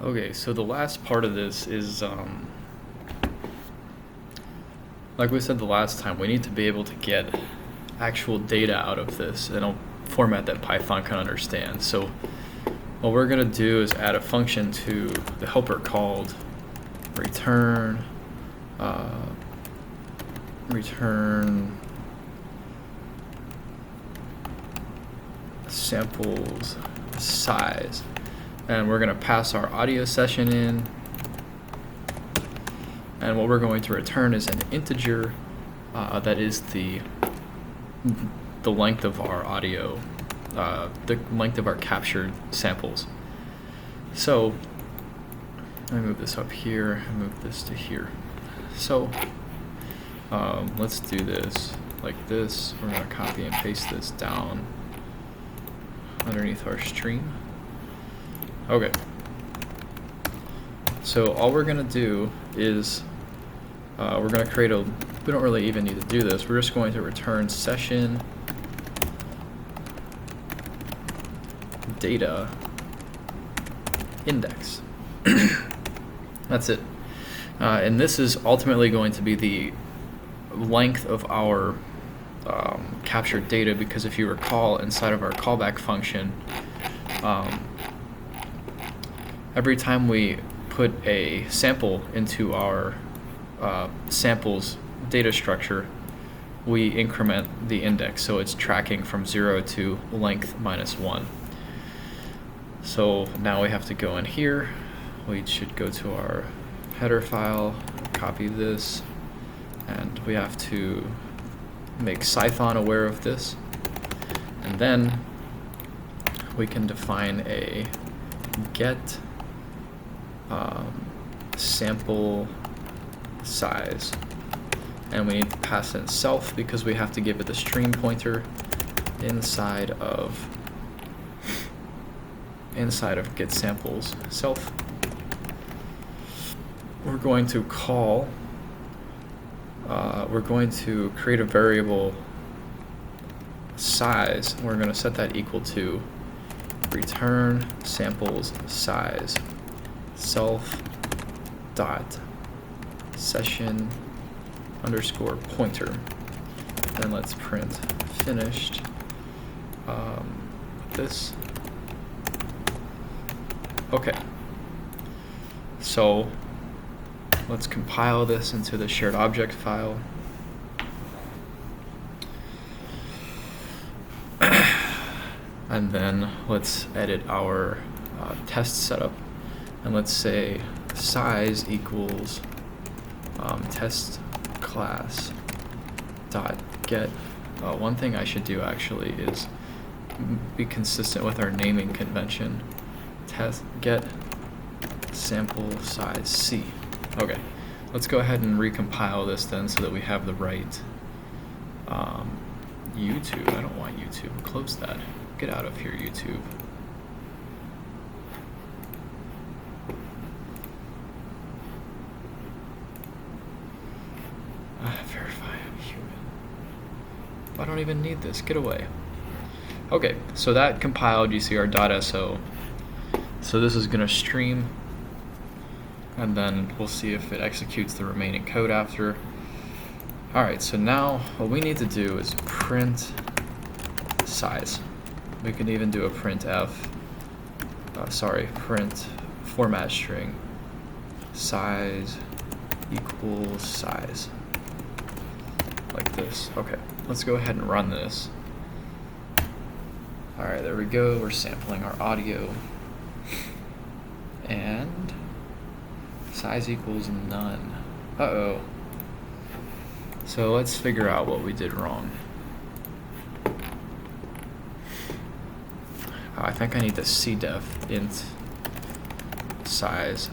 Okay, so the last part of this is, like we said the last time, we need to be able to get actual data out of this in a format that Python can understand. So what we're going to do is add a function to the helper called return samples size, and we're going to pass our audio session in, and what we're going to return is an integer that is the length of our audio, the length of our captured samples. So I move this up here, I move this to here. So let's do this like this. We're going to copy and paste this down underneath our stream. Okay. So all we're going to do is we're going to create we don't really even need to do this. We're just going to return session data index. That's it. And this is ultimately going to be the length of our captured data, because if you recall, inside of our callback function, every time we put a sample into our samples data structure, we increment the index, so it's tracking from 0 to length -1. So now we have to go in here. We should go to our header file, copy this, and we have to make Cython aware of this. And then we can define a get sample size, and we need to pass in self because we have to give it the stream pointer inside of get samples self. We're going to call, we're going to create a variable size. We're going to set that equal to return samples size self dot session underscore pointer. Then let's print finished this. Okay, so let's compile this into the shared object file. And then let's edit our test setup, and let's say size equals test class dot get. One thing I should do actually is be consistent with our naming convention. Test get sample size C. Okay, let's go ahead and recompile this then so that we have the right YouTube. I don't want YouTube. Close that. Get out of here, YouTube. Verify I'm human. I don't even need this. Get away. Okay, so that compiled. You see our .so. So this is going to stream, and then we'll see if it executes the remaining code after. Alright, so now what we need to do is print size. We can even do a printf, print format string size equals size, like this. Okay, let's go ahead and run this. Alright, there we go. We're sampling our audio. And size equals none. Uh-oh. So let's figure out what we did wrong. I think I need the cdef int size,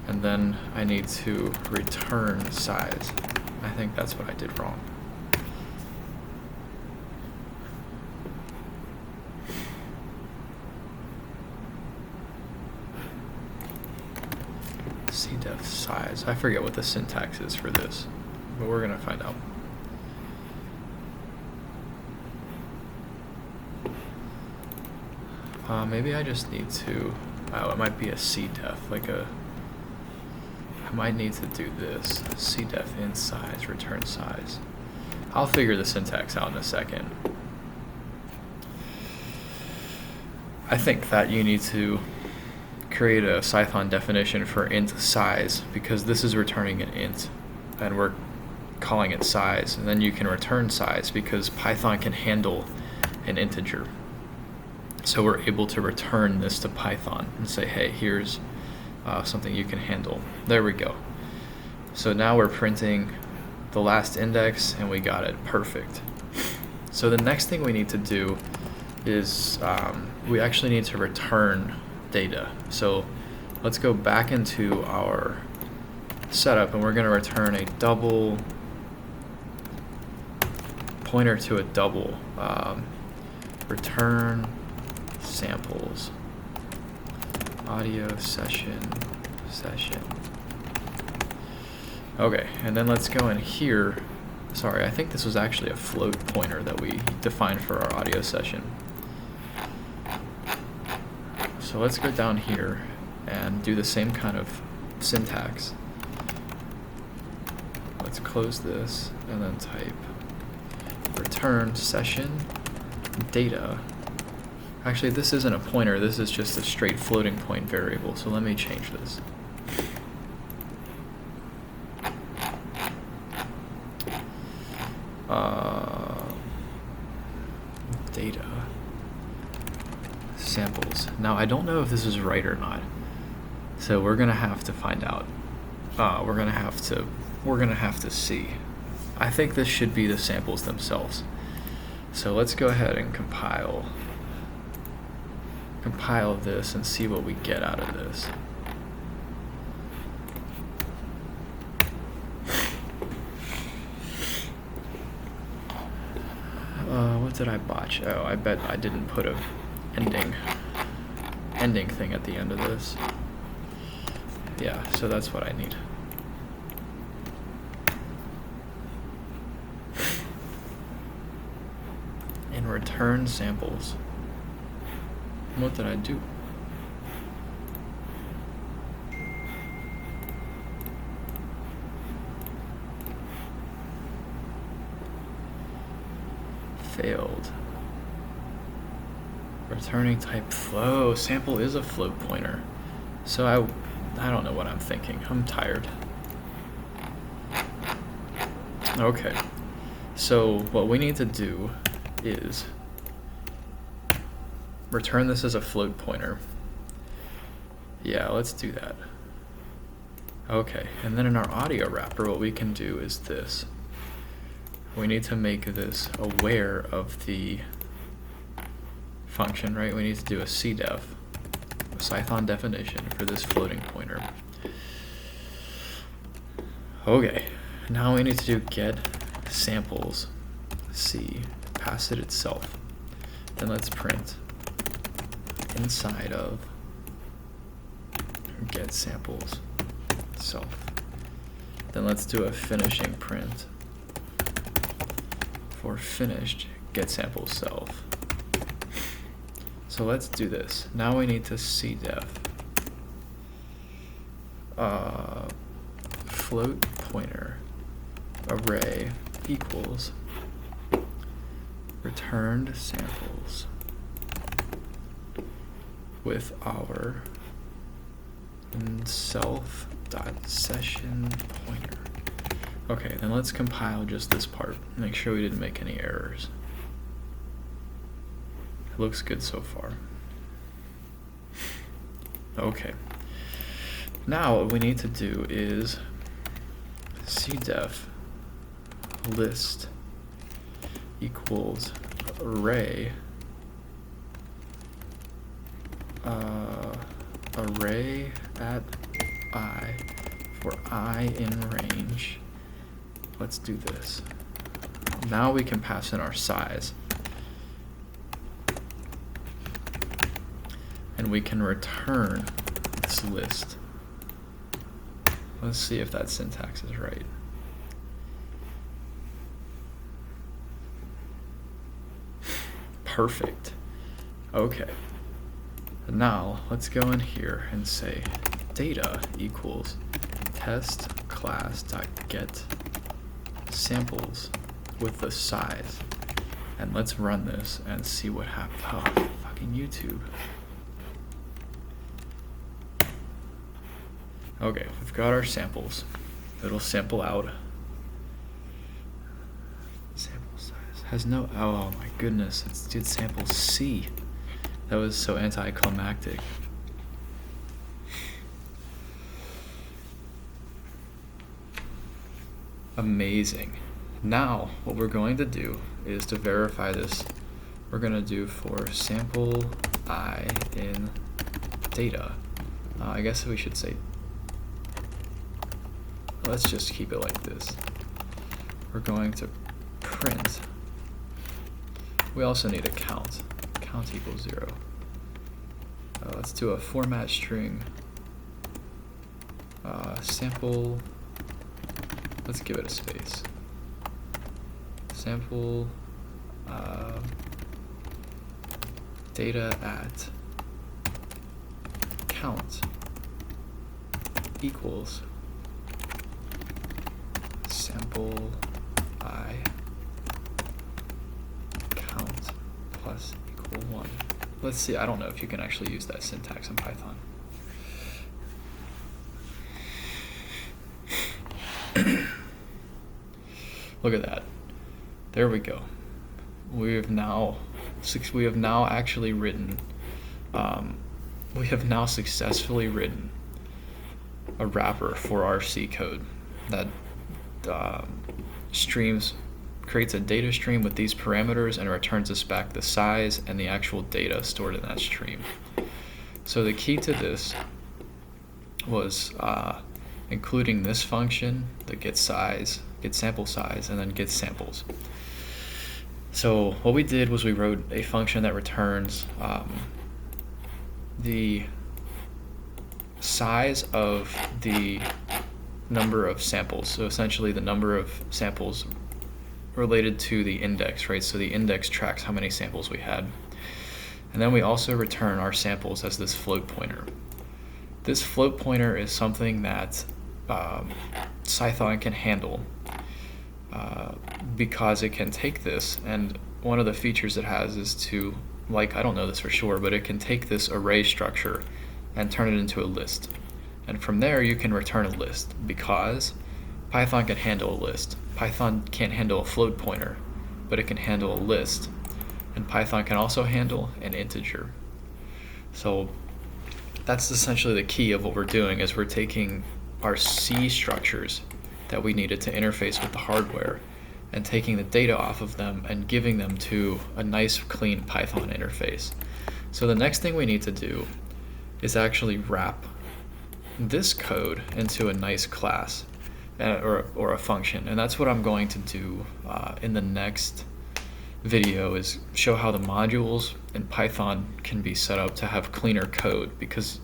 and then I need to return size. I think that's what I did wrong. cdef size. I forget what the syntax is for this, but we're gonna find out. Maybe I just need to Oh, it might be a cdef, like a, I might need to do this. Cdef in size, return size. I'll figure the syntax out in a second. I think that you need to create a Cython definition for int size, because this is returning an int and we're calling it size, and then you can return size because Python can handle an integer. So we're able to return this to Python and say, hey, here's something you can handle. There we go. So now we're printing the last index and we got it. Perfect. So the next thing we need to do is we actually need to return data. So let's go back into our setup and we're going to return a double pointer to a double. Return samples, audio session. Okay, and then let's go in here. Sorry, I think this was actually a float pointer that we defined for our audio session. So let's go down here and do the same kind of syntax. Let's close this and then type return session data. Actually, this isn't a pointer, this is just a straight floating point variable, so let me change this. Data samples. Now I don't know if this is right or not, so we're gonna have to find out. We're gonna have to see. I think this should be the samples themselves. So let's go ahead and compile this and see what we get out of this. What did I botch? Oh, I bet I didn't put a ending thing at the end of this. Yeah, so that's what I need. And return samples. What did I do? Failed. Returning type flow. Sample is a float pointer. So I don't know what I'm thinking. I'm tired. Okay. So what we need to do is return this as a float pointer. Yeah, let's do that. Okay, and then in our audio wrapper, what we can do is this. We need to make this aware of the function, right? We need to do a cdef, a Cython definition for this floating pointer. Okay, now we need to do get samples c, pass it itself. Then let's print inside of get samples self. Then let's do a finishing print for finished get samples self. So let's do this. Now we need to cdef float pointer array equals returned samples with our self.session pointer. Okay, then let's compile just this part. Make sure we didn't make any errors. It looks good so far. Okay. Now what we need to do is cdef list equals array array at I for I in range. Let's do this. Now we can pass in our size. And we can return this list. Let's see if that syntax is right. Perfect. Okay. Now let's go in here and say data equals test class.get samples with the size. And let's run this and see what happens. Oh, fucking YouTube. Okay, we've got our samples. It'll sample out. Sample size has no, oh my goodness, it did sample C. That was so anticlimactic. Amazing. Now, what we're going to do is to verify this, we're going to do for sample I in data. I guess we should say, let's just keep it like this. We're going to print. We also need a count. Count equals 0. Let's do a format string. Sample. Let's give it a space. Sample data at count equals sample I count plus equal 1. Let's see, I don't know if you can actually use that syntax in Python. Look at that. There we go. We have now actually written, we have now successfully written a wrapper for our C code that creates a data stream with these parameters and returns us back the size and the actual data stored in that stream. So the key to this was including this function, the get sample size, and then get samples. So what we did was we wrote a function that returns the size of the number of samples. So essentially the number of samples related to the index, right? So the index tracks how many samples we had. And then we also return our samples as this float pointer. This float pointer is something that Cython can handle because it can take this, and one of the features it has is to, like, I don't know this for sure, but it can take this array structure and turn it into a list. And from there you can return a list because Python can handle a list. Python can't handle a float pointer, but it can handle a list. And Python can also handle an integer. So that's essentially the key of what we're doing, is we're taking our C structures that we needed to interface with the hardware and taking the data off of them and giving them to a nice clean Python interface. So the next thing we need to do is actually wrap this code into a nice class or a function, and that's what I'm going to do in the next video, is show how the modules in Python can be set up to have cleaner code, because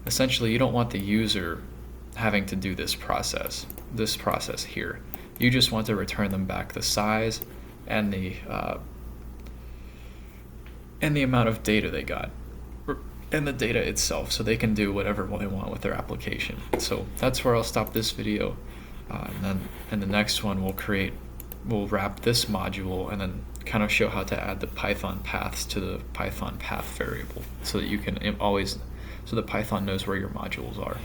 essentially you don't want the user having to do this process here. You just want to return them back the size and the amount of data they got, and the data itself, so they can do whatever they want with their application. So that's where I'll stop this video, and then in the next one we'll wrap this module and then kind of show how to add the Python paths to the Python path variable, so that you can so the Python knows where your modules are.